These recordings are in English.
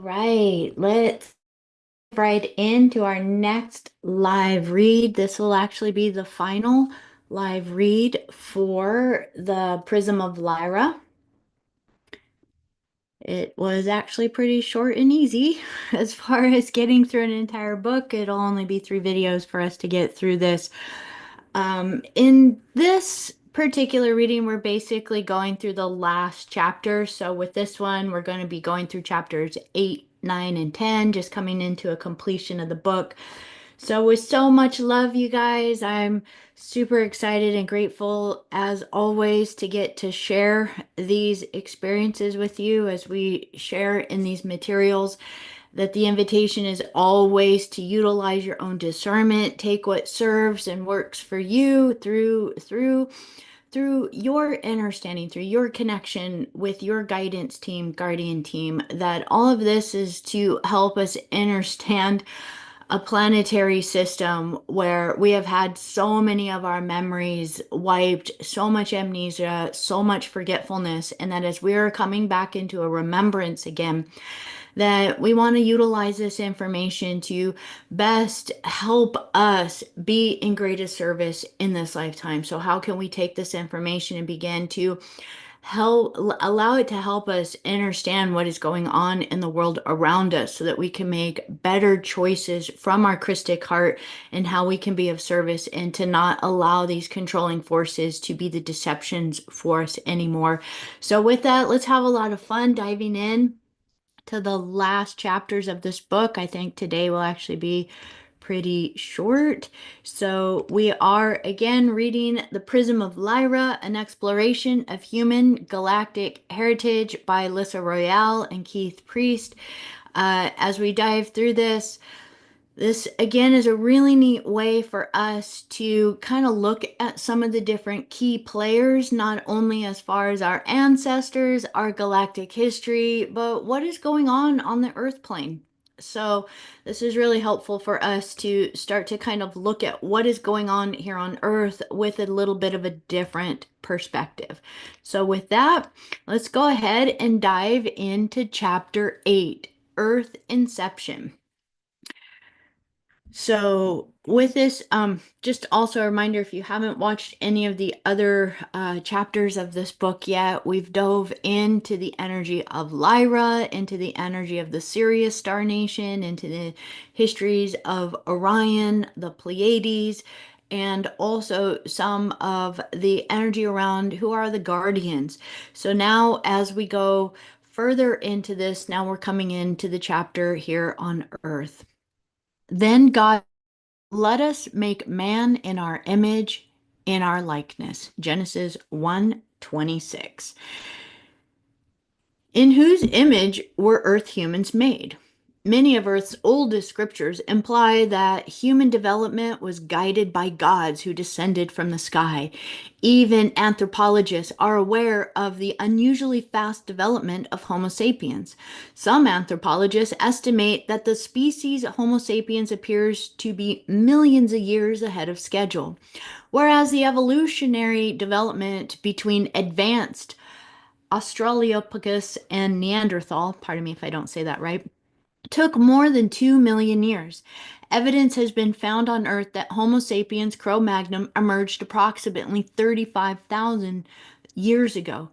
Right, let's dive right into our next live read. This will actually be the final live read for the Prism of Lyra. It was actually pretty short and easy as far as getting through an entire book. It'll only be 3 videos for us to get through this. In this particular reading, we're basically going through the last chapter. So with this one, we're going to be going through chapters 8, 9, and 10, just coming into a completion of the book. So with so much love, you guys, I'm super excited and grateful as always to get to share these experiences with you as we share in these materials. That the invitation is always to utilize your own discernment, take what serves and works for you through your understanding, through your connection with your guidance team, guardian team, that all of this is to help us understand a planetary system where we have had so many of our memories wiped, so much amnesia, so much forgetfulness, and that as we are coming back into a remembrance again, that we want to utilize this information to best help us be in greatest service in this lifetime. So how can we take this information and begin to help allow it to help us understand what is going on in the world around us so that we can make better choices from our Christic heart and how we can be of service and to not allow these controlling forces to be the deceptions for us anymore. So with that, let's have a lot of fun diving in to the last chapters of this book. I think today will actually be pretty short. So we are again reading The Prism of Lyra, an exploration of human galactic heritage by Alyssa Royale and Keith Priest. As we dive through this again is a really neat way for us to kind of look at some of the different key players, not only as far as our ancestors, our galactic history, but what is going on the Earth plane. So this is really helpful for us to start to kind of look at what is going on here on Earth with a little bit of a different perspective. So with that, let's go ahead and dive into chapter 8, Earth Inception. So with this, just also a reminder, if you haven't watched any of the other chapters of this book yet, we've dove into the energy of Lyra, into the energy of the Sirius Star Nation, into the histories of Orion, the Pleiades, and also some of the energy around who are the Guardians. So now as we go further into this, now we're coming into the chapter here on Earth. Then God, let us make man in our image, in our likeness. Genesis 1:26. In whose image were earth humans made? Many of Earth's oldest scriptures imply that human development was guided by gods who descended from the sky. Even anthropologists are aware of the unusually fast development of Homo sapiens. Some anthropologists estimate that the species Homo sapiens appears to be millions of years ahead of schedule, whereas the evolutionary development between advanced Australopithecus and Neanderthal, pardon me if I don't say that right, took more than 2 million years. Evidence has been found on Earth that Homo sapiens Cro-Magnon emerged approximately 35,000 years ago.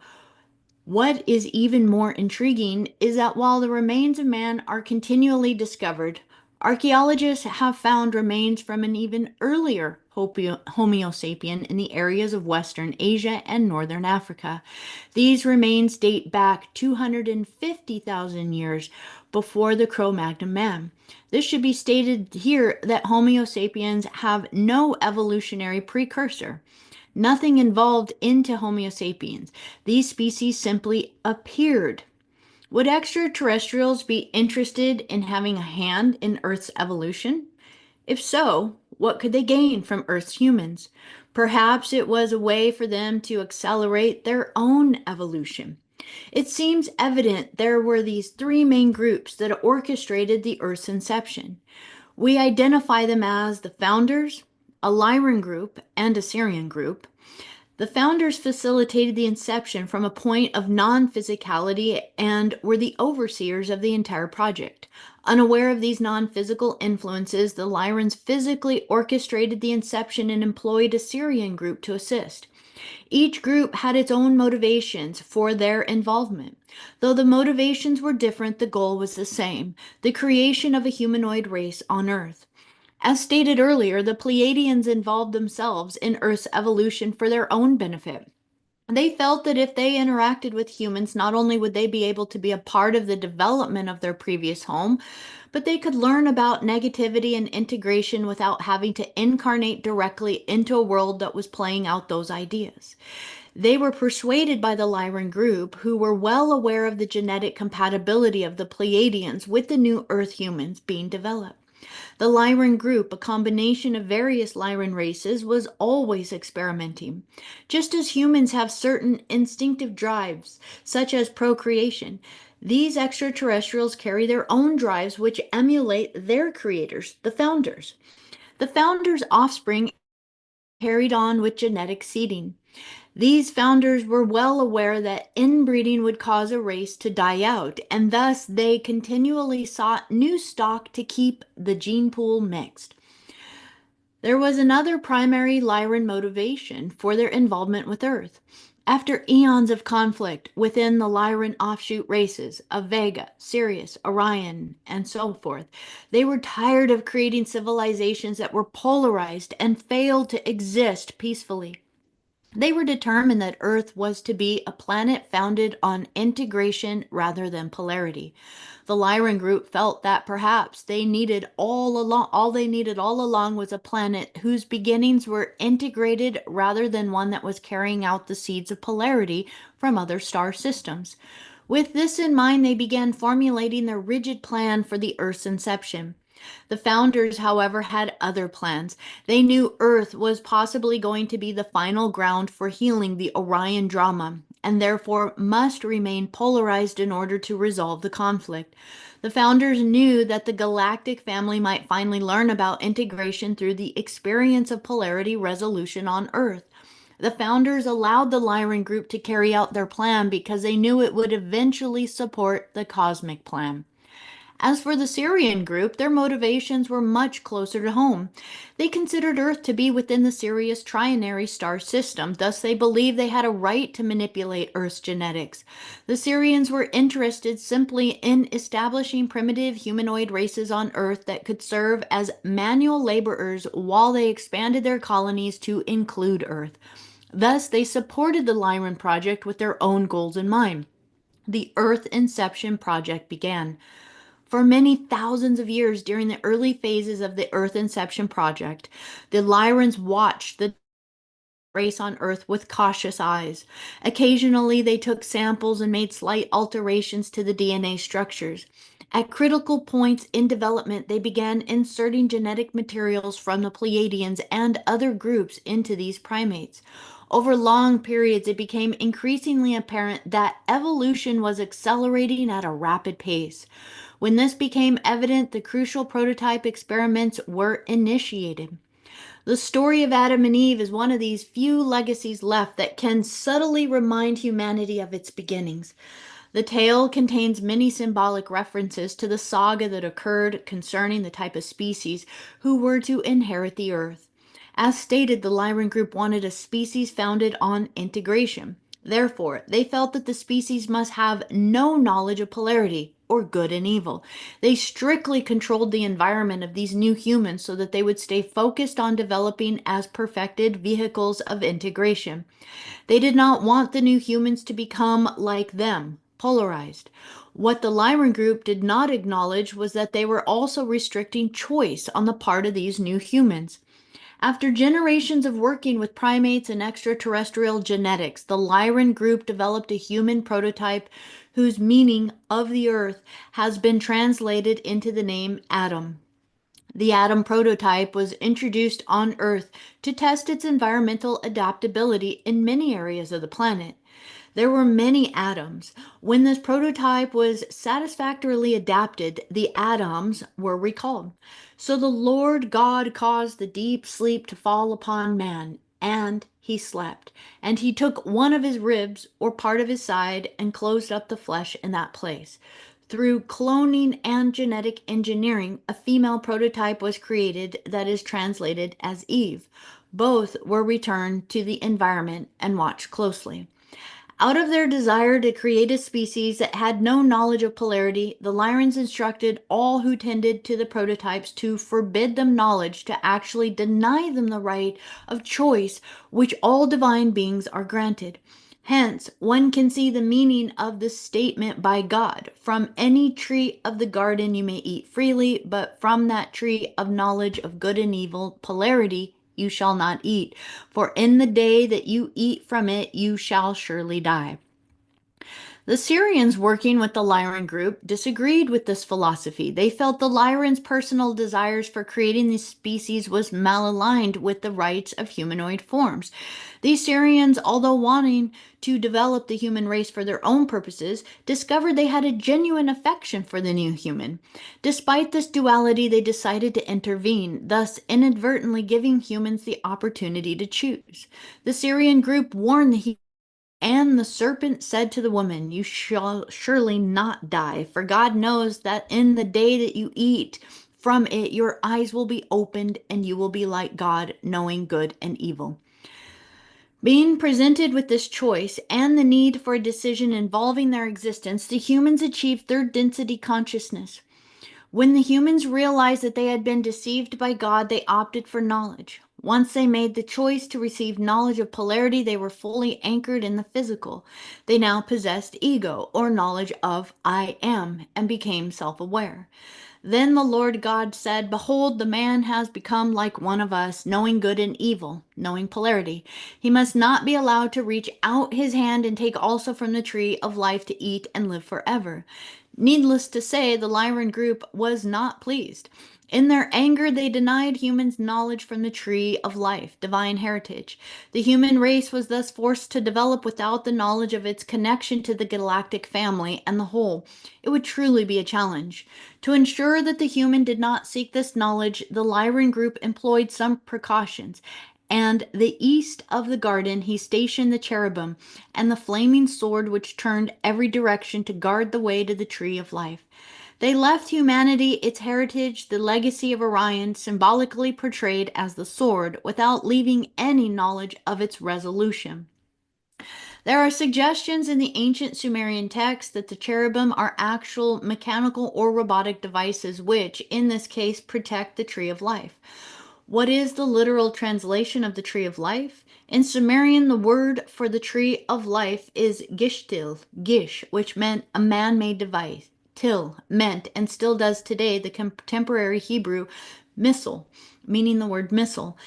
What is even more intriguing is that while the remains of man are continually discovered, archaeologists have found remains from an even earlier Homo sapien in the areas of Western Asia and Northern Africa. These remains date back 250,000 years before the Cro-Magnon man. This should be stated here that Homo sapiens have no evolutionary precursor. Nothing evolved into Homo sapiens. These species simply appeared. Would extraterrestrials be interested in having a hand in Earth's evolution? If so, what could they gain from Earth's humans? Perhaps it was a way for them to accelerate their own evolution. It seems evident there were these 3 main groups that orchestrated the Earth's inception. We identify them as the founders, a Lyran group, and a Sirian group. The founders facilitated the inception from a point of non-physicality and were the overseers of the entire project. Unaware of these non-physical influences, the Lyrans physically orchestrated the inception and employed a Syrian group to assist. Each group had its own motivations for their involvement. Though the motivations were different, the goal was the same: the creation of a humanoid race on Earth. As stated earlier, the Pleiadians involved themselves in Earth's evolution for their own benefit. They felt that if they interacted with humans, not only would they be able to be a part of the development of their previous home, but they could learn about negativity and integration without having to incarnate directly into a world that was playing out those ideas. They were persuaded by the Lyran group, who were well aware of the genetic compatibility of the Pleiadians with the new Earth humans being developed. The Lyran group, a combination of various Lyran races, was always experimenting. Just as humans have certain instinctive drives, such as procreation, these extraterrestrials carry their own drives which emulate their creators, the founders. The founders' offspring carried on with genetic seeding. These founders were well aware that inbreeding would cause a race to die out, and thus they continually sought new stock to keep the gene pool mixed. There was another primary Lyran motivation for their involvement with Earth. After eons of conflict within the Lyran offshoot races of Vega, Sirius, Orion, and so forth, they were tired of creating civilizations that were polarized and failed to exist peacefully. They were determined that Earth was to be a planet founded on integration rather than polarity. The Lyran group felt that perhaps all they needed all along was a planet whose beginnings were integrated rather than one that was carrying out the seeds of polarity from other star systems. With this in mind, they began formulating their rigid plan for the Earth's inception. The founders, however, had other plans. They knew Earth was possibly going to be the final ground for healing the Orion drama, and therefore must remain polarized in order to resolve the conflict. The founders knew that the Galactic family might finally learn about integration through the experience of polarity resolution on Earth. The founders allowed the Lyran group to carry out their plan because they knew it would eventually support the cosmic plan. As for the Syrian group, their motivations were much closer to home. They considered Earth to be within the Sirius trinary star system, thus they believed they had a right to manipulate Earth's genetics. The Syrians were interested simply in establishing primitive humanoid races on Earth that could serve as manual laborers while they expanded their colonies to include Earth. Thus, they supported the Lyran project with their own goals in mind. The Earth Inception project began. For many thousands of years during the early phases of the Earth Inception project, the Lyrans watched the race on Earth with cautious eyes. Occasionally, they took samples and made slight alterations to the DNA structures. At critical points in development, they began inserting genetic materials from the Pleiadians and other groups into these primates. Over long periods, it became increasingly apparent that evolution was accelerating at a rapid pace. When this became evident, the crucial prototype experiments were initiated. The story of Adam and Eve is one of these few legacies left that can subtly remind humanity of its beginnings. The tale contains many symbolic references to the saga that occurred concerning the type of species who were to inherit the earth. As stated, the Lyran group wanted a species founded on integration. Therefore, they felt that the species must have no knowledge of polarity or good and evil. They strictly controlled the environment of these new humans so that they would stay focused on developing as perfected vehicles of integration. They did not want the new humans to become like them, polarized. What the Lyran group did not acknowledge was that they were also restricting choice on the part of these new humans. After generations of working with primates and extraterrestrial genetics, the Lyran group developed a human prototype whose meaning of the Earth has been translated into the name Adam. The Adam prototype was introduced on Earth to test its environmental adaptability in many areas of the planet. There were many atoms. When this prototype was satisfactorily adapted, the atoms were recalled. So the Lord God caused the deep sleep to fall upon man, and he slept. And he took one of his ribs or part of his side and closed up the flesh in that place. Through cloning and genetic engineering, a female prototype was created that is translated as Eve. Both were returned to the environment and watched closely. Out of their desire to create a species that had no knowledge of polarity, the Lyrans instructed all who tended to the prototypes to forbid them knowledge, to actually deny them the right of choice which all divine beings are granted. Hence, one can see the meaning of this statement by God. From any tree of the garden you may eat freely, but from that tree of knowledge of good and evil, polarity, you shall not eat, for in the day that you eat from it, you shall surely die. The Syrians working with the Lyran group disagreed with this philosophy. They felt the Lyrans' personal desires for creating these species was malaligned with the rights of humanoid forms. These Syrians, although wanting to develop the human race for their own purposes, discovered they had a genuine affection for the new human. Despite this duality, they decided to intervene, thus inadvertently giving humans the opportunity to choose. The Syrian group warned the and the serpent said to the woman, you shall surely not die, for God knows that in the day that you eat from it, your eyes will be opened, and you will be like God, knowing good and evil. Being presented with this choice and the need for a decision involving their existence, the humans achieved third density consciousness. When the humans realized that they had been deceived by God, they opted for knowledge. Once they made the choice to receive knowledge of polarity, they were fully anchored in the physical. They now possessed ego, or knowledge of I am, and became self-aware. Then the Lord God said, behold, the man has become like one of us, knowing good and evil, knowing polarity. He must not be allowed to reach out his hand and take also from the tree of life to eat and live forever. Needless to say, the Lyran group was not pleased. In their anger, they denied humans knowledge from the tree of life, divine heritage. The human race was thus forced to develop without the knowledge of its connection to the galactic family and the whole. It would truly be a challenge. To ensure that the human did not seek this knowledge, the Lyran group employed some precautions. And the east of the garden he stationed the cherubim and the flaming sword which turned every direction to guard the way to the tree of life. They left humanity its heritage, the legacy of Orion, symbolically portrayed as the sword, without leaving any knowledge of its resolution. There are suggestions in the ancient Sumerian text that the cherubim are actual mechanical or robotic devices which, in this case, protect the tree of life. What is the literal translation of the tree of life? In Sumerian, the word for the tree of life is gishtil, gish, which meant a man-made device. Til meant, and still does today, the contemporary Hebrew missile, meaning the word missile.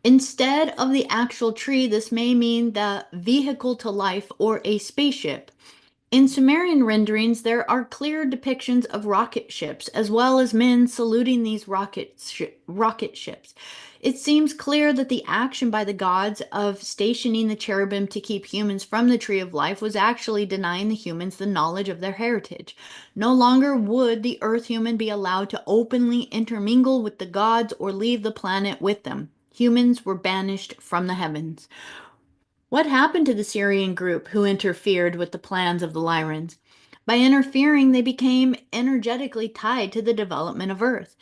Instead of the actual tree, this may mean the vehicle to life or a spaceship. In Sumerian renderings, there are clear depictions of rocket ships, as well as men saluting these rocket ships. It seems clear that the action by the gods of stationing the cherubim to keep humans from the tree of life was actually denying the humans the knowledge of their heritage. No longer would the earth human be allowed to openly intermingle with the gods or leave the planet with them. Humans were banished from the heavens. What happened to the Syrian group who interfered with the plans of the Lyrans? By interfering, they became energetically tied to the development of Earth.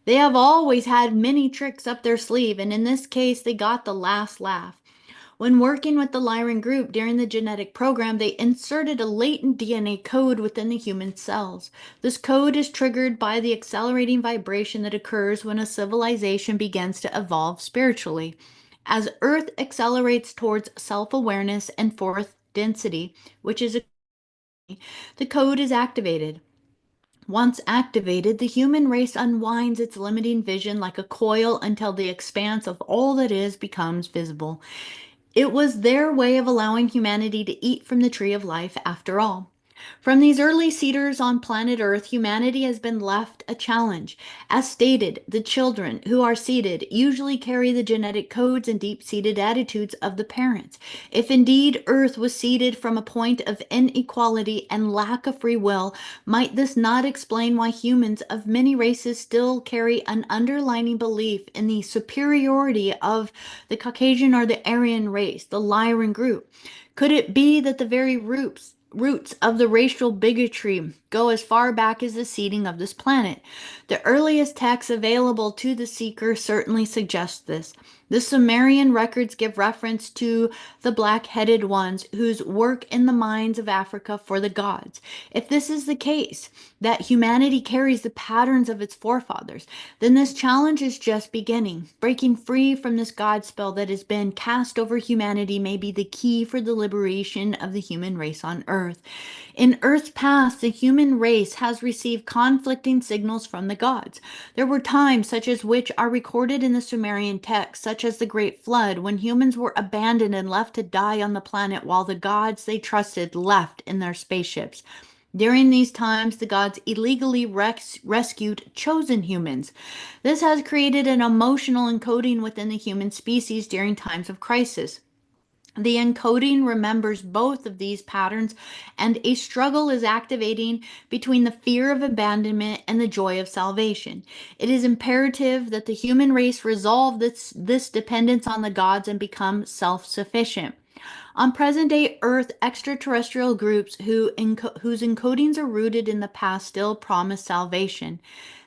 They have always had many tricks up their sleeve, and in this case, they got the last laugh. When working with the Lyran group during the genetic program, they inserted a latent DNA code within the human cells. This code is triggered by the accelerating vibration that occurs when a civilization begins to evolve spiritually. As Earth accelerates towards self-awareness and fourth density, which is the code is activated. Once activated, the human race unwinds its limiting vision like a coil until the expanse of all that is becomes visible. It was their way of allowing humanity to eat from the tree of life after all. From these early seeders on planet Earth, humanity has been left a challenge. As stated, the children who are seeded usually carry the genetic codes and deep seated attitudes of the parents. If indeed Earth was seeded from a point of inequality and lack of free will, might this not explain why humans of many races still carry an underlying belief in the superiority of the Caucasian or the Aryan race, the Lyran group? Could it be that the very roots of the racial bigotry go as far back as the seeding of this planet? The earliest texts available to the seeker certainly suggest this. The Sumerian records give reference to the black-headed ones whose work in the mines of Africa for the gods. If this is the case, that humanity carries the patterns of its forefathers, then this challenge is just beginning. Breaking free from this God spell that has been cast over humanity may be the key for the liberation of the human race on Earth. In Earth's past, the human race has received conflicting signals from the gods. There were times such as which are recorded in the Sumerian text, such as the Great Flood, when humans were abandoned and left to die on the planet while the gods they trusted left in their spaceships. During these times, the gods illegally rescued chosen humans. This has created an emotional encoding within the human species during times of crisis. The encoding remembers both of these patterns, and a struggle is activating between the fear of abandonment and the joy of salvation. It is imperative that the human race resolve this dependence on the gods and become self-sufficient. On present-day Earth, extraterrestrial groups whose encodings are rooted in the past still promise salvation.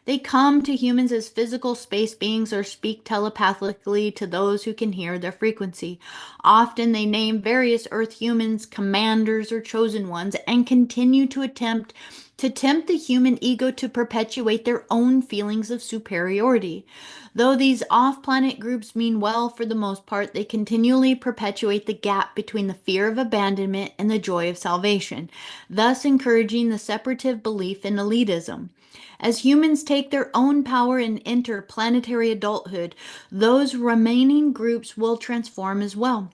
They come to humans as physical space beings or speak telepathically to those who can hear their frequency. Often they name various Earth humans commanders or chosen ones and continue to attempt to tempt the human ego to perpetuate their own feelings of superiority. Though these off-planet groups mean well for the most part, they continually perpetuate the gap between the fear of abandonment and the joy of salvation, thus encouraging the separative belief in elitism. As humans take their own power and enter planetary adulthood, those remaining groups will transform as well.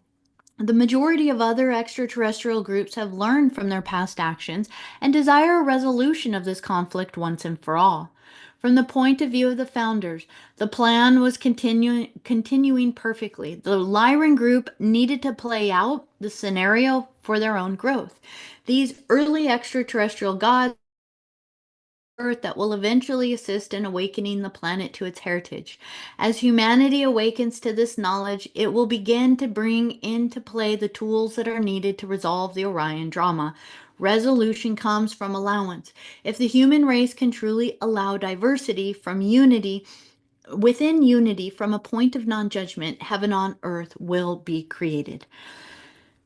The majority of other extraterrestrial groups have learned from their past actions and desire a resolution of this conflict once and for all. From the point of view of the founders, the plan was continuing perfectly. The Lyran group needed to play out the scenario for their own growth. These early extraterrestrial gods Earth that will eventually assist in awakening the planet to its heritage. As humanity awakens to this knowledge, it will begin to bring into play the tools that are needed to resolve the Orion drama. Resolution comes from allowance. If the human race can truly allow diversity from unity, within unity from a point of non-judgment, heaven on earth will be created.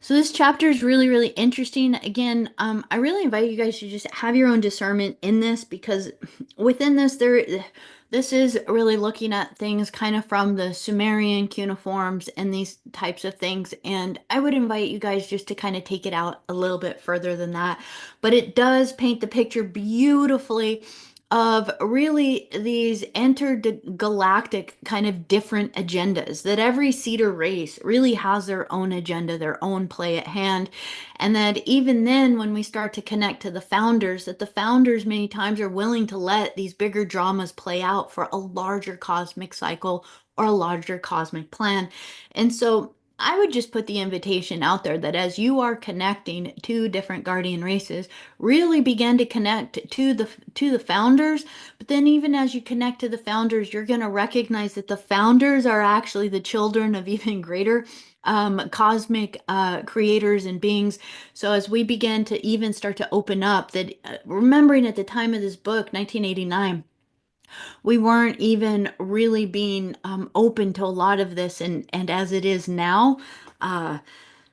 So this chapter is really, really interesting. Again, I really invite you guys to just have your own discernment in this, because within this is really looking at things kind of from the Sumerian cuneiforms and these types of things. And I would invite you guys just to kind of take it out a little bit further than that. But it does paint the picture beautifully of really these intergalactic kind of different agendas, that every cedar race really has their own agenda, their own play at hand. And that even then, when we start to connect to the founders, that the founders many times are willing to let these bigger dramas play out for a larger cosmic cycle or a larger cosmic plan. And so I would just put the invitation out there that as you are connecting to different guardian races, really begin to connect to the founders. But then even as you connect to the founders, you're going to recognize that the founders are actually the children of even greater cosmic creators and beings. So as we begin to even start to open up, that remembering at the time of this book, 1989, we weren't even really being open to a lot of this, and as it is now, uh,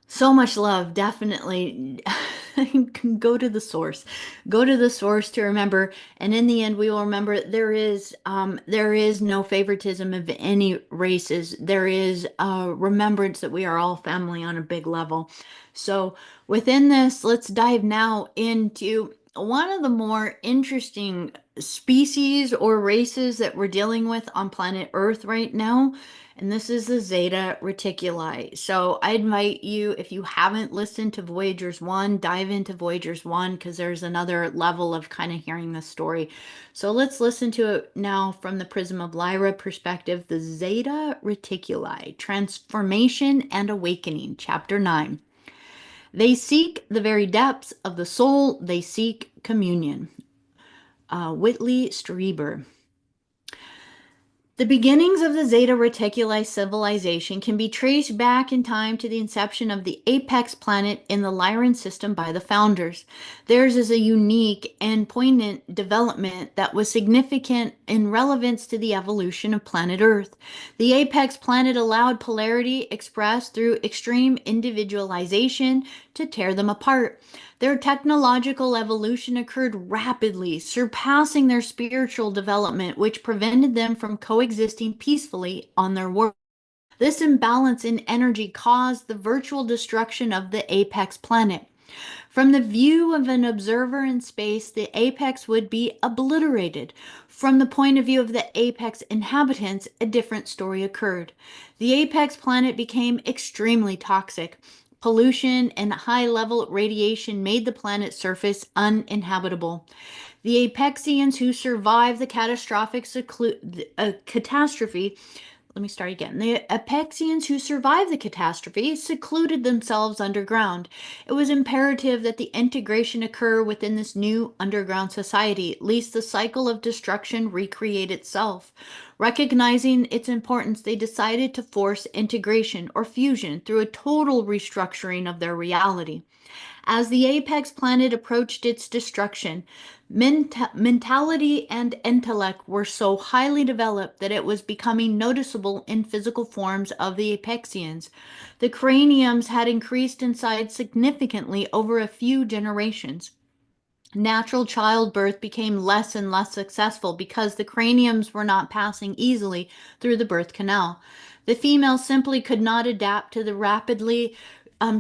so much love, definitely. Go to the source. Go to the source to remember, and in the end, we will remember there is no favoritism of any races. There is a remembrance that we are all family on a big level. So within this, let's dive now into one of the more interesting species or races that we're dealing with on planet Earth right now, and this is the Zeta Reticuli. So I invite you, if you haven't listened to Voyagers 1, dive into Voyagers 1 because there's another level of kind of hearing the story. So let's listen to it now from the Prism of Lyra perspective, the Zeta Reticuli, Transformation and Awakening, Chapter 9. They seek the very depths of the soul, they seek communion. Whitley Strieber. The beginnings of the Zeta Reticuli civilization can be traced back in time to the inception of the apex planet in the Lyran system by the founders. Theirs is a unique and poignant development that was significant in relevance to the evolution of planet Earth. The apex planet allowed polarity expressed through extreme individualization to tear them apart. Their technological evolution occurred rapidly, surpassing their spiritual development, which prevented them from coexisting peacefully on their world. This imbalance in energy caused the virtual destruction of the apex planet. From the view of an observer in space, the apex would be obliterated. From the point of view of the apex inhabitants, a different story occurred. The apex planet became extremely toxic. Pollution and high-level radiation made the planet's surface uninhabitable. The Apexians who survived the catastrophe, let me start again. The Apexians who survived the catastrophe secluded themselves underground. It was imperative that the integration occur within this new underground society, lest the cycle of destruction recreate itself. Recognizing its importance, they decided to force integration or fusion through a total restructuring of their reality. As the apex planet approached its destruction, mentality and intellect were so highly developed that it was becoming noticeable in physical forms of the Apexians. The craniums had increased in size significantly over a few generations. Natural childbirth became less and less successful because the craniums were not passing easily through the birth canal. The female simply could not adapt to the rapidly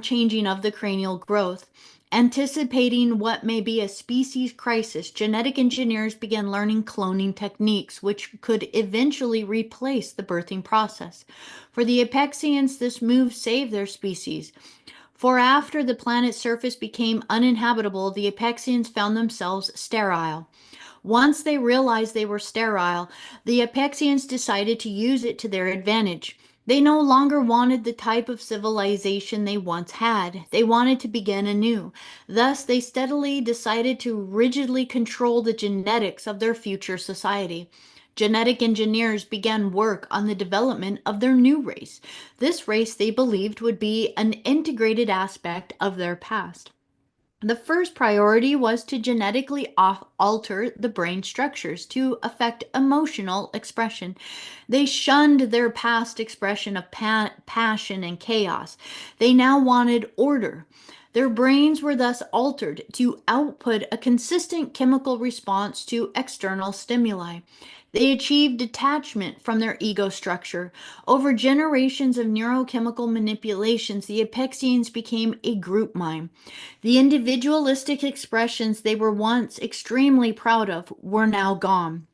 changing of the cranial growth. Anticipating what may be a species crisis, genetic engineers began learning cloning techniques, which could eventually replace the birthing process. For the Apexians, this move saved their species. For after the planet's surface became uninhabitable, the Apexians found themselves sterile. Once they realized they were sterile, the Apexians decided to use it to their advantage. They no longer wanted the type of civilization they once had. They wanted to begin anew. Thus, they steadily decided to rigidly control the genetics of their future society. Genetic engineers began work on the development of their new race. This race they believed would be an integrated aspect of their past. The first priority was to genetically alter the brain structures to affect emotional expression. They shunned their past expression of passion and chaos. They now wanted order. Their brains were thus altered to output a consistent chemical response to external stimuli. They achieved detachment from their ego structure. Over generations of neurochemical manipulations, the Apexians became a group mind. The individualistic expressions they were once extremely proud of were now gone.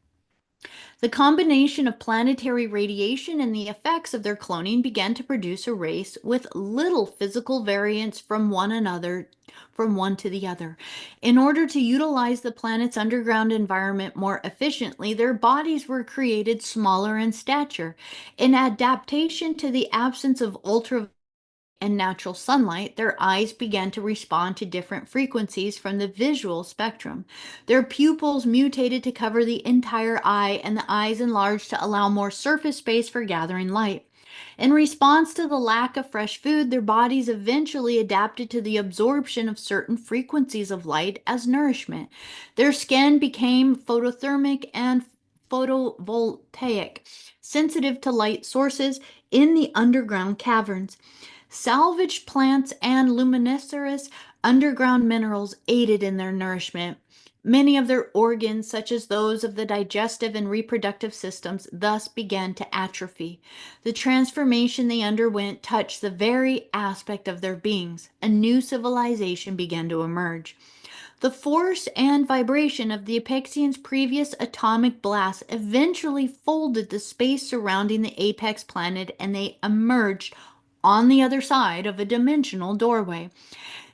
The combination of planetary radiation and the effects of their cloning began to produce a race with little physical variance from one to the other. In order to utilize the planet's underground environment more efficiently, their bodies were created smaller in stature. In adaptation to the absence of ultraviolet and natural sunlight, their eyes began to respond to different frequencies from the visual spectrum. Their pupils mutated to cover the entire eye, and the eyes enlarged to allow more surface space for gathering light. In response to the lack of fresh food, their bodies eventually adapted to the absorption of certain frequencies of light as nourishment. Their skin became photothermic and photovoltaic, sensitive to light sources in the underground caverns. Salvaged plants and luminiferous underground minerals aided in their nourishment. Many of their organs, such as those of the digestive and reproductive systems, thus began to atrophy. The transformation they underwent touched the very aspect of their beings. A new civilization began to emerge. The force and vibration of the Apexians' previous atomic blast eventually folded the space surrounding the apex planet, and they emerged on the other side of a dimensional doorway.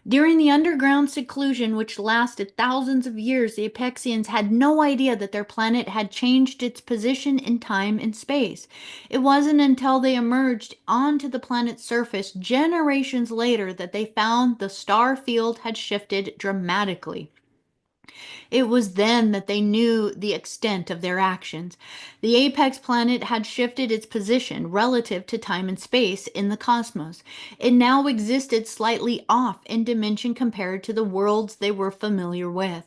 During the underground seclusion, which lasted thousands of years, the Apexians had no idea that their planet had changed its position in time and space. It wasn't until they emerged onto the planet's surface generations later that they found the star field had shifted dramatically. It was then that they knew the extent of their actions. The apex planet had shifted its position relative to time and space in the cosmos. It now existed slightly off in dimension compared to the worlds they were familiar with.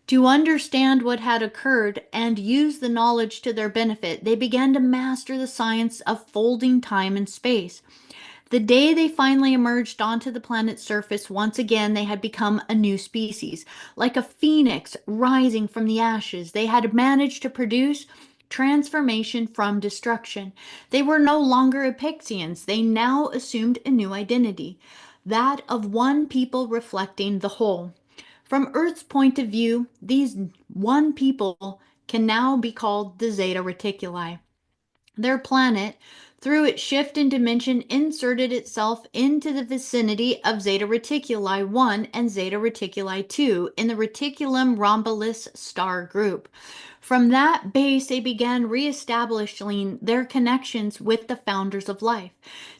To understand what had occurred and use the knowledge to their benefit, they began to master the science of folding time and space. The day they finally emerged onto the planet's surface, once again they had become a new species. Like a phoenix rising from the ashes, they had managed to produce transformation from destruction. They were no longer Epixians, they now assumed a new identity, that of one people reflecting the whole. From Earth's point of view, these one people can now be called the Zeta Reticuli. Their planet, through its shift in dimension, inserted itself into the vicinity of Zeta Reticuli 1 and Zeta Reticuli 2 in the Reticulum Rhombolus star group. From that base, they began reestablishing their connections with the founders of life.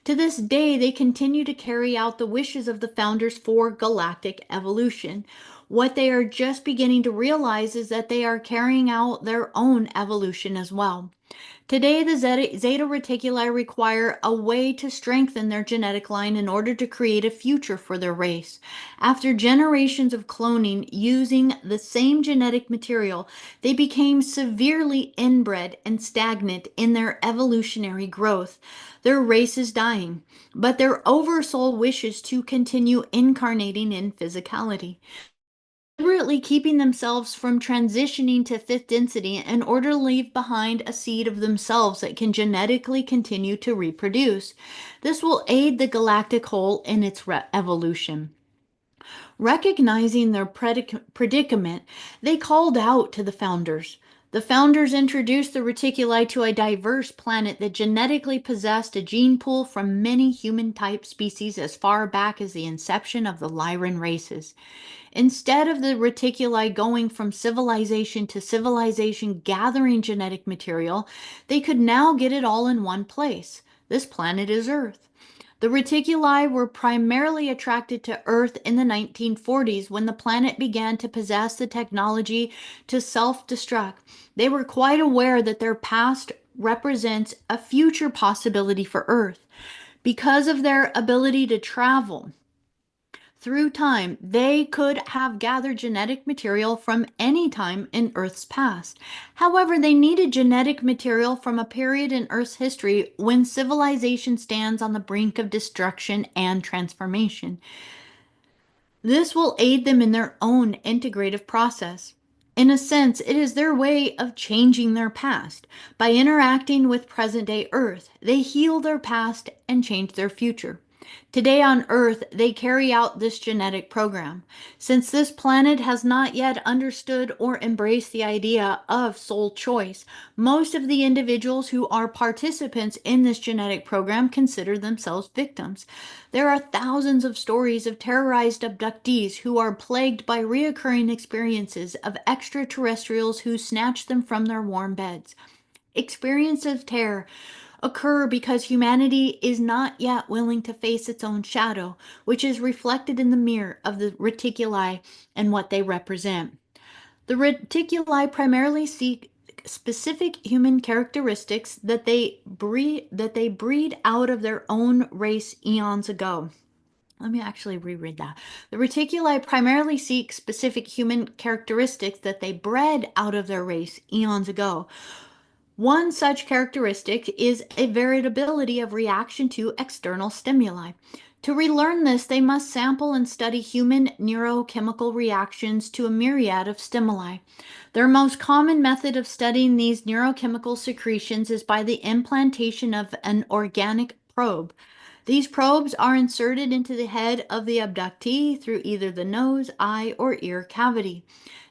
To this day, they continue to carry out the wishes of the founders for galactic evolution. What they are just beginning to realize is that they are carrying out their own evolution as well. Today, the Zeta Reticuli require a way to strengthen their genetic line in order to create a future for their race. After generations of cloning using the same genetic material, they became severely inbred and stagnant in their evolutionary growth. Their race is dying, but their oversoul wishes to continue incarnating in physicality, deliberately keeping themselves from transitioning to fifth density in order to leave behind a seed of themselves that can genetically continue to reproduce. This will aid the galactic whole in its evolution. Recognizing their predicament, they called out to the founders. The founders introduced the Reticuli to a diverse planet that genetically possessed a gene pool from many human-type species as far back as the inception of the Lyran races. Instead of the Reticuli going from civilization to civilization gathering genetic material, they could now get it all in one place. This planet is Earth. The Reticuli were primarily attracted to Earth in the 1940s when the planet began to possess the technology to self-destruct. They were quite aware that their past represents a future possibility for Earth. Because of their ability to travel through time, they could have gathered genetic material from any time in Earth's past. However, they needed genetic material from a period in Earth's history when civilization stands on the brink of destruction and transformation. This will aid them in their own integrative process. In a sense, it is their way of changing their past. By interacting with present-day Earth, they heal their past and change their future. Today on Earth, they carry out this genetic program. Since this planet has not yet understood or embraced the idea of soul choice, most of the individuals who are participants in this genetic program consider themselves victims. There are thousands of stories of terrorized abductees who are plagued by reoccurring experiences of extraterrestrials who snatch them from their warm beds. Experiences of terror occur because humanity is not yet willing to face its own shadow, which is reflected in the mirror of the reticuli and what they represent. The reticuli primarily seek specific human characteristics that they breed out of their own race eons ago. Let me actually reread that. The reticuli primarily seek specific human characteristics that they bred out of their race eons ago. One such characteristic is a variability of reaction to external stimuli. To relearn this, they must sample and study human neurochemical reactions to a myriad of stimuli. Their most common method of studying these neurochemical secretions is by the implantation of an organic probe. These probes are inserted into the head of the abductee through either the nose, eye, or ear cavity.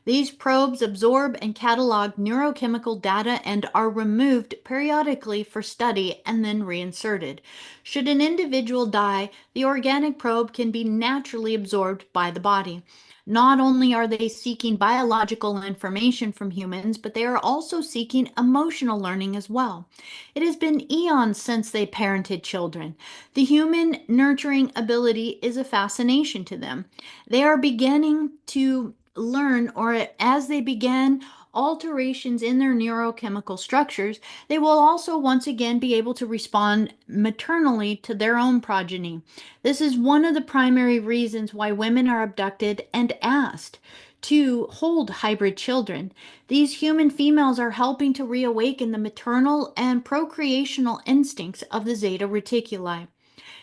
These probes absorb and catalog neurochemical data and are removed periodically for study and then reinserted. Should an individual die, the organic probe can be naturally absorbed by the body. Not only are they seeking biological information from humans, but they are also seeking emotional learning as well. It has been eons since they parented children. The human nurturing ability is a fascination to them. They are beginning to learn, or as they begin alterations in their neurochemical structures, they will also once again be able to respond maternally to their own progeny. This is one of the primary reasons why women are abducted and asked to hold hybrid children. These human females are helping to reawaken the maternal and procreational instincts of the Zeta Reticuli.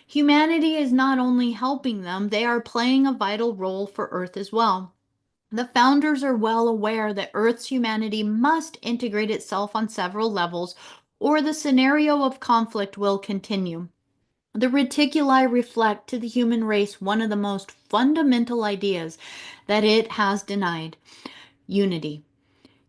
Humanity is not only helping them, they are playing a vital role for Earth as well. The founders are well aware that Earth's humanity must integrate itself on several levels, or the scenario of conflict will continue. The reticuli reflect to the human race one of the most fundamental ideas that it has denied: unity.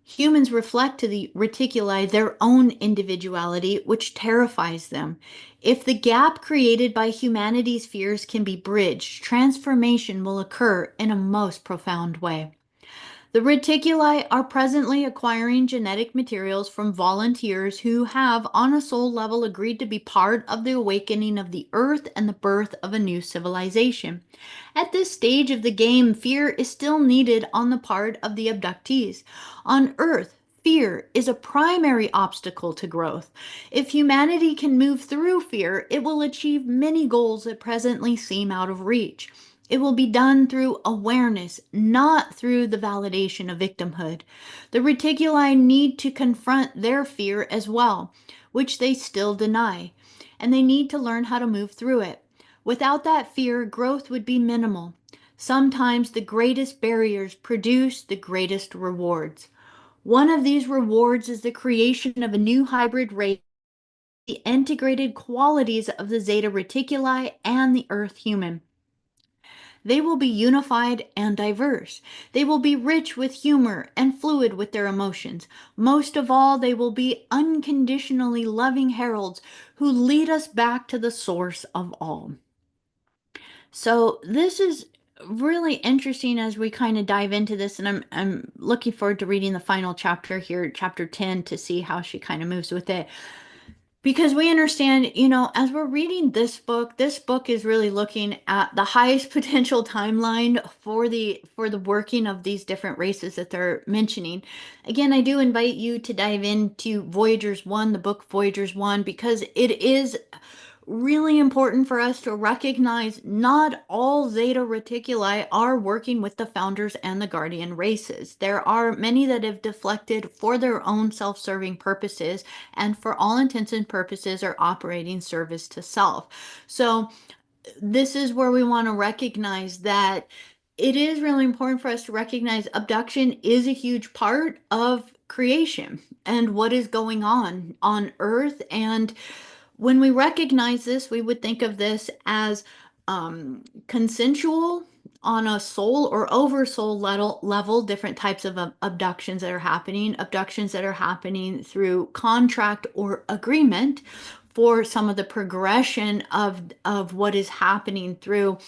Humans reflect to the reticuli their own individuality, which terrifies them. If the gap created by humanity's fears can be bridged, transformation will occur in a most profound way. The reticuli are presently acquiring genetic materials from volunteers who have, on a soul level, agreed to be part of the awakening of the earth and the birth of a new civilization. At this stage of the game, fear is still needed on the part of the abductees. On Earth, fear is a primary obstacle to growth. If humanity can move through fear, it will achieve many goals that presently seem out of reach. It will be done through awareness, not through the validation of victimhood. The reticuli need to confront their fear as well, which they still deny, and they need to learn how to move through it. Without that fear, growth would be minimal. Sometimes the greatest barriers produce the greatest rewards. One of these rewards is the creation of a new hybrid race, the integrated qualities of the Zeta Reticuli and the Earth human. They will be unified and diverse. They will be rich with humor and fluid with their emotions. Most of all, they will be unconditionally loving heralds who lead us back to the source of all. So this is really interesting as we kind of dive into this, and I'm looking forward to reading the final chapter here, chapter 10, to see how she kind of moves with it. Because we understand, as we're reading this book is really looking at the highest potential timeline for the working of these different races that they're mentioning. Again, I do invite you to dive into Voyagers 1, the book Voyagers 1, because it is really important for us to recognize not all Zeta Reticuli are working with the founders and the guardian races. There are many that have deflected for their own self-serving purposes, and for all intents and purposes are operating service to self. So this is where we want to recognize that it is really important for us to recognize abduction is a huge part of creation and what is going on Earth. And when we recognize this, we would think of this as consensual on a soul or over soul level, different types of abductions that are happening through contract or agreement for some of the progression of what is happening through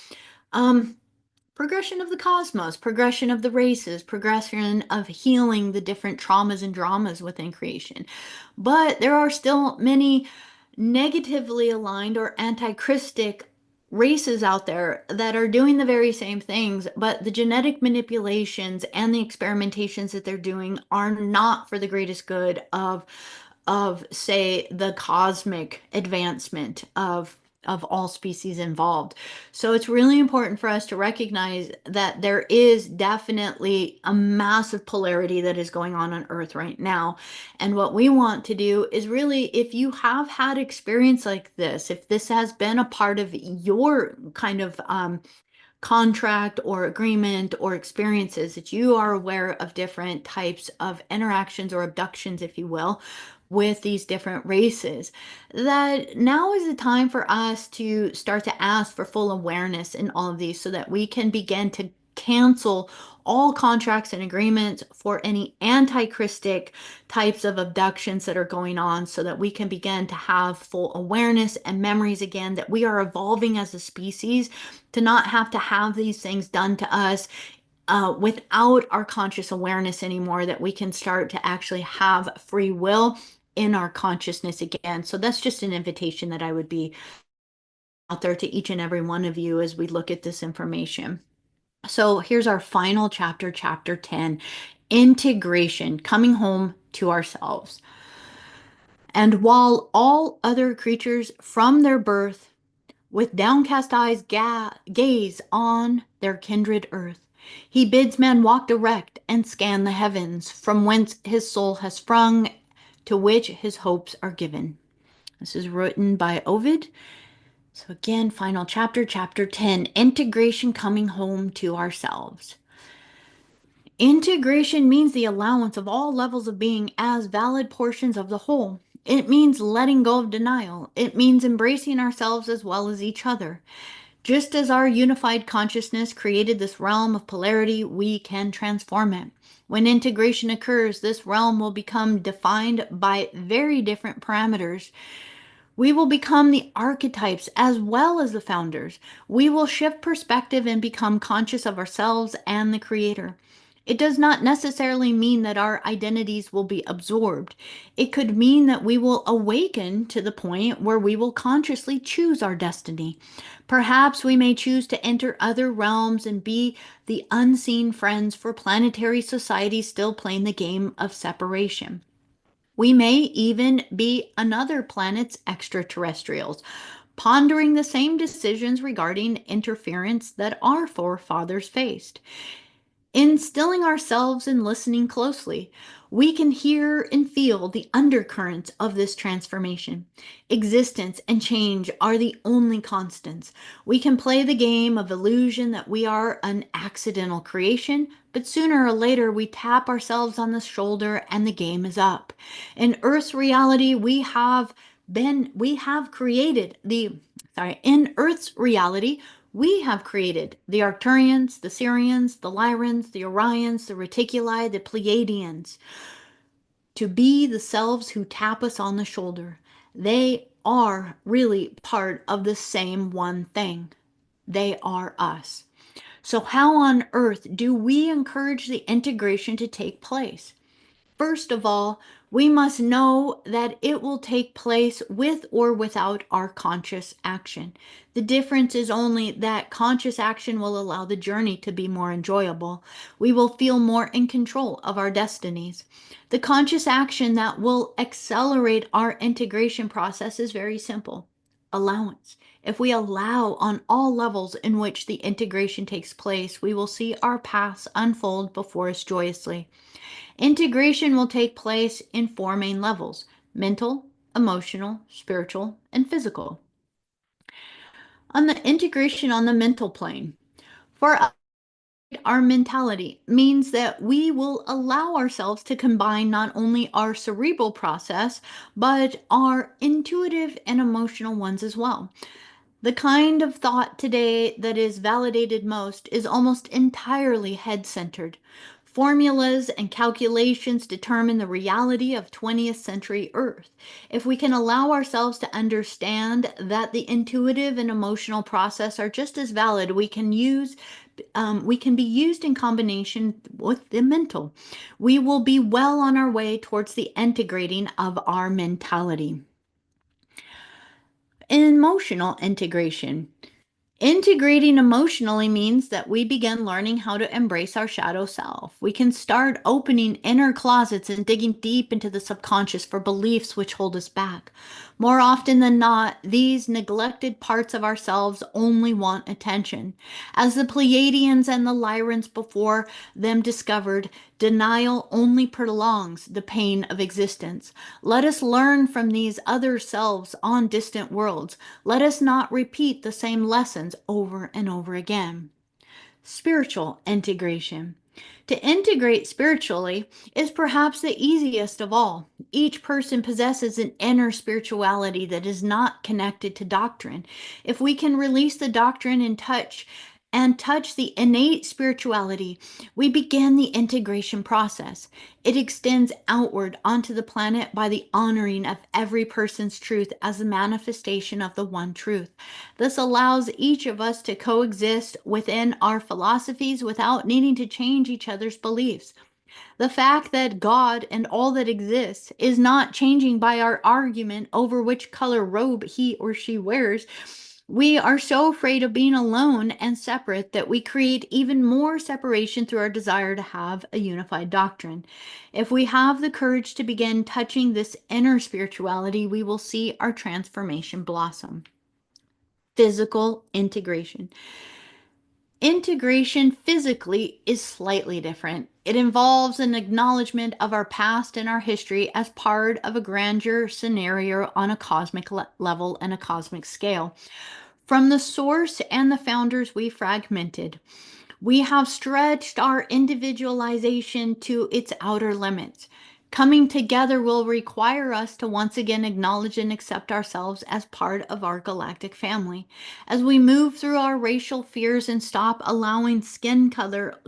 progression of the cosmos, progression of the races, progression of healing the different traumas and dramas within creation. But there are still many negatively aligned or anti-Christic races out there that are doing the very same things, but the genetic manipulations and the experimentations that they're doing are not for the greatest good of say the cosmic advancement of all species involved. So it's really important for us to recognize that there is definitely a massive polarity that is going on Earth right now. And what we want to do is really, if you have had experience like this, if this has been a part of your kind of contract or agreement or experiences, that you are aware of different types of interactions or abductions, if you will, with these different races, that now is the time for us to start to ask for full awareness in all of these so that we can begin to cancel all contracts and agreements for any anti-Christic types of abductions that are going on, so that we can begin to have full awareness and memories again, that we are evolving as a species to not have to have these things done to us without our conscious awareness anymore, that we can start to actually have free will in our consciousness again. So that's just an invitation that I would be out there to each and every one of you as we look at this information. So here's our final chapter, chapter 10, integration, coming home to ourselves. And while all other creatures from their birth with downcast eyes gaze on their kindred earth, he bids man walk erect and scan the heavens, from whence his soul has sprung, to which his hopes are given. This is written by Ovid. So again, final chapter, chapter 10, integration, coming home to ourselves. Integration means the allowance of all levels of being as valid portions of the whole. It means letting go of denial. It means embracing ourselves as well as each other. Just as our unified consciousness created this realm of polarity, we can transform it. When integration occurs, this realm will become defined by very different parameters. We will become the archetypes as well as the founders. We will shift perspective and become conscious of ourselves and the Creator. It does not necessarily mean that our identities will be absorbed. It could mean that we will awaken to the point where we will consciously choose our destiny. Perhaps we may choose to enter other realms and be the unseen friends for planetary society still playing the game of separation. We may even be another planet's extraterrestrials, pondering the same decisions regarding interference that our forefathers faced. In stilling ourselves and listening closely, we can hear and feel the undercurrents of this transformation. Existence and change are the only constants. We can play the game of illusion that we are an accidental creation, but sooner or later we tap ourselves on the shoulder and the game is up. In Earth's reality, in Earth's reality, we have created the Arcturians, the Sirians, the Lyrans, the Orions, the Reticuli, the Pleiadians to be the selves who tap us on the shoulder. They are really part of the same one thing. They are us. So how on earth do we encourage the integration to take place? First of all, we must know that it will take place with or without our conscious action. The difference is only that conscious action will allow the journey to be more enjoyable. We will feel more in control of our destinies. The conscious action that will accelerate our integration process is very simple: allowance. If we allow on all levels in which the integration takes place, we will see our paths unfold before us joyously. Integration will take place in four main levels: mental, emotional, spiritual, and physical. On the integration on the mental plane, for us, our mentality means that we will allow ourselves to combine not only our cerebral process, but our intuitive and emotional ones as well. The kind of thought today that is validated most is almost entirely head-centered. Formulas and calculations determine the reality of 20th century Earth. If we can allow ourselves to understand that the intuitive and emotional process are just as valid, we can be used in combination with the mental. We will be well on our way towards the integrating of our mentality. Emotional integration. Integrating emotionally means that we begin learning how to embrace our shadow self. We can start opening inner closets and digging deep into the subconscious for beliefs which hold us back. More often than not, these neglected parts of ourselves only want attention. As the Pleiadians and the Lyrans before them discovered, denial only prolongs the pain of existence. Let us learn from these other selves on distant worlds. Let us not repeat the same lessons over and over again. Spiritual integration. To integrate spiritually is perhaps the easiest of all. Each person possesses an inner spirituality that is not connected to doctrine. If we can release the doctrine and touch the innate spirituality, we begin the integration process. It extends outward onto the planet by the honoring of every person's truth as a manifestation of the one truth. This allows each of us to coexist within our philosophies without needing to change each other's beliefs. The fact that God and all that exists is not changing by our argument over which color robe he or she wears. We are so afraid of being alone and separate that we create even more separation through our desire to have a unified doctrine. If we have the courage to begin touching this inner spirituality, we will see our transformation blossom. Physical integration. Integration physically is slightly different. It involves an acknowledgement of our past and our history as part of a grandeur scenario on a cosmic level and a cosmic scale. From the source and the founders, we fragmented. We have stretched our individualization to its outer limits. Coming together will require us to once again acknowledge and accept ourselves as part of our galactic family. As we move through our racial fears and stop allowing skin color,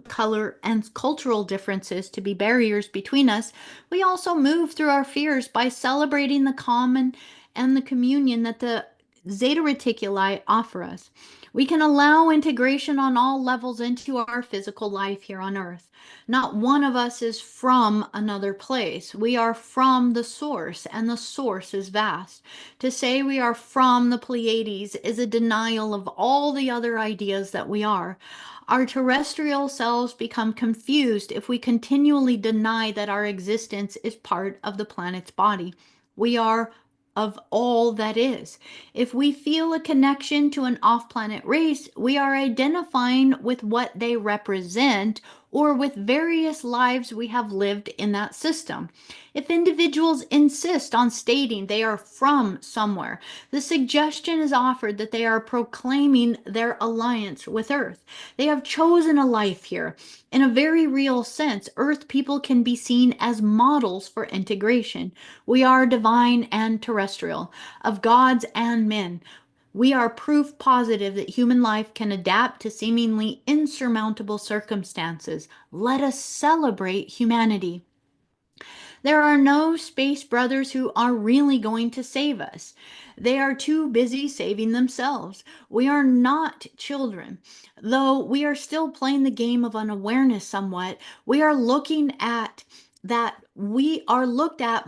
and cultural differences to be barriers between us, we also move through our fears by celebrating the common and the communion that the Zeta Reticuli offer us. We can allow integration on all levels into our physical life here on Earth. Not one of us is from another place. We are from the source, and the source is vast. To say we are from the Pleiades is a denial of all the other ideas that we are. Our terrestrial selves become confused if we continually deny that our existence is part of the planet's body. We are of all that is. If we feel a connection to an off planet race, we are identifying with what they represent or with various lives we have lived in that system. If individuals insist on stating they are from somewhere, the suggestion is offered that they are proclaiming their alliance with Earth. They have chosen a life here. In a very real sense, Earth people can be seen as models for integration. We are divine and terrestrial, of gods and men. We are proof positive that human life can adapt to seemingly insurmountable circumstances. Let us celebrate humanity. There are no space brothers who are really going to save us. They are too busy saving themselves. We are not children. Though we are still playing the game of unawareness somewhat, we are looked at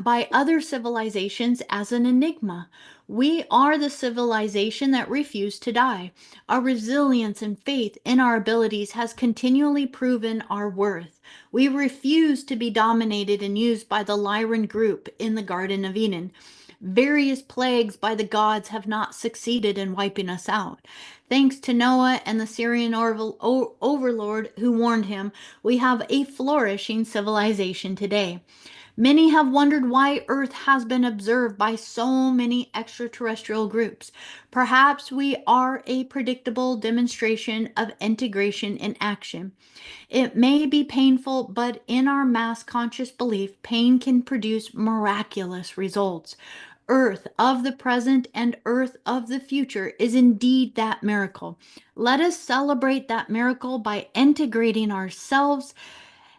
by other civilizations as an enigma. We are the civilization that refused to die. Our resilience and faith in our abilities has continually proven our worth. We refuse to be dominated and used by the Lyran group in the Garden of Eden. Various plagues by the gods have not succeeded in wiping us out. Thanks to Noah and the Syrian overlord who warned him, we have a flourishing civilization today. Many have wondered why Earth has been observed by so many extraterrestrial groups. Perhaps we are a predictable demonstration of integration in action. It may be painful, but in our mass conscious belief, pain can produce miraculous results. Earth of the present and Earth of the future is indeed that miracle. Let us celebrate that miracle by integrating ourselves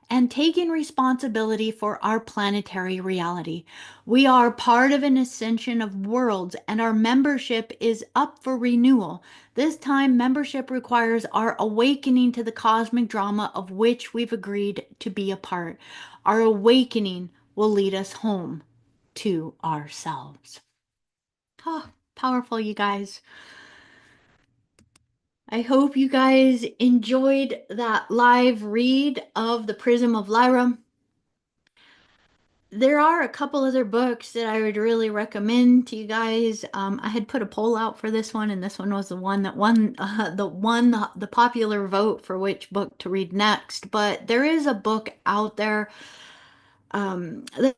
and taking responsibility for our planetary reality. We are part of an ascension of worlds, and our membership is up for renewal. This time, membership requires our awakening to the cosmic drama of which we've agreed to be a part. Our awakening will lead us home to ourselves. Oh, powerful, you guys. I hope you guys enjoyed that live read of The Prism of Lyra. There are a couple other books that I would really recommend to you guys. I had put a poll out for this one, and this one was the one that won the popular vote for which book to read next. But there is a book out there that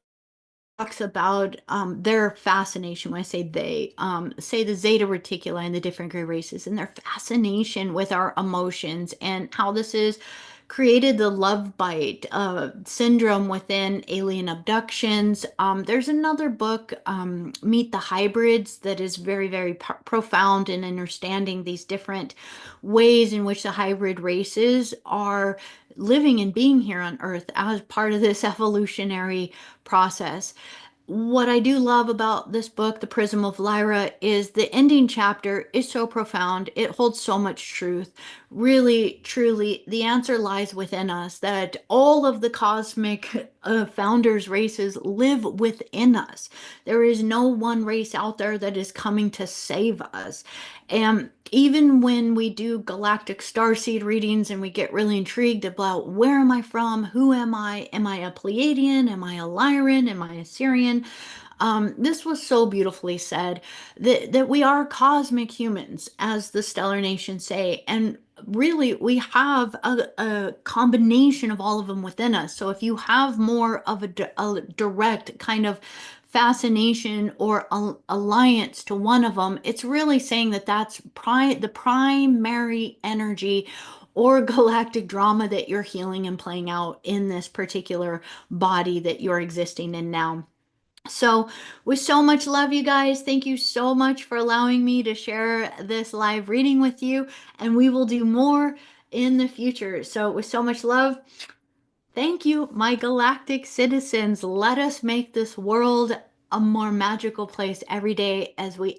talks about their fascination. When I say they, say the Zeta Reticuli and the different gray races, and their fascination with our emotions and how this is created the love bite syndrome within alien abductions. There's another book, Meet the Hybrids, that is very, very profound in understanding these different ways in which the hybrid races are living and being here on Earth as part of this evolutionary process. What I do love about this book, The Prism of Lyra, is the ending chapter is so profound. It holds so much truth. Really, truly, the answer lies within us, that all of the cosmic founders' races live within us. There is no one race out there that is coming to save us. And even when we do galactic starseed readings and we get really intrigued about where am I from? Who am I? Am I a Pleiadian? Am I a Lyran? Am I a Sirian? This was so beautifully said that we are cosmic humans, as the Stellar Nations say, and really we have a combination of all of them within us. So if you have more of a direct kind of fascination or alliance to one of them, it's really saying that that's the primary energy or galactic drama that you're healing and playing out in this particular body that you're existing in now. So, with so much love, you guys, thank you so much for allowing me to share this live reading with you, and we will do more in the future. So, with so much love, thank you, my galactic citizens. Let us make this world a more magical place every day as we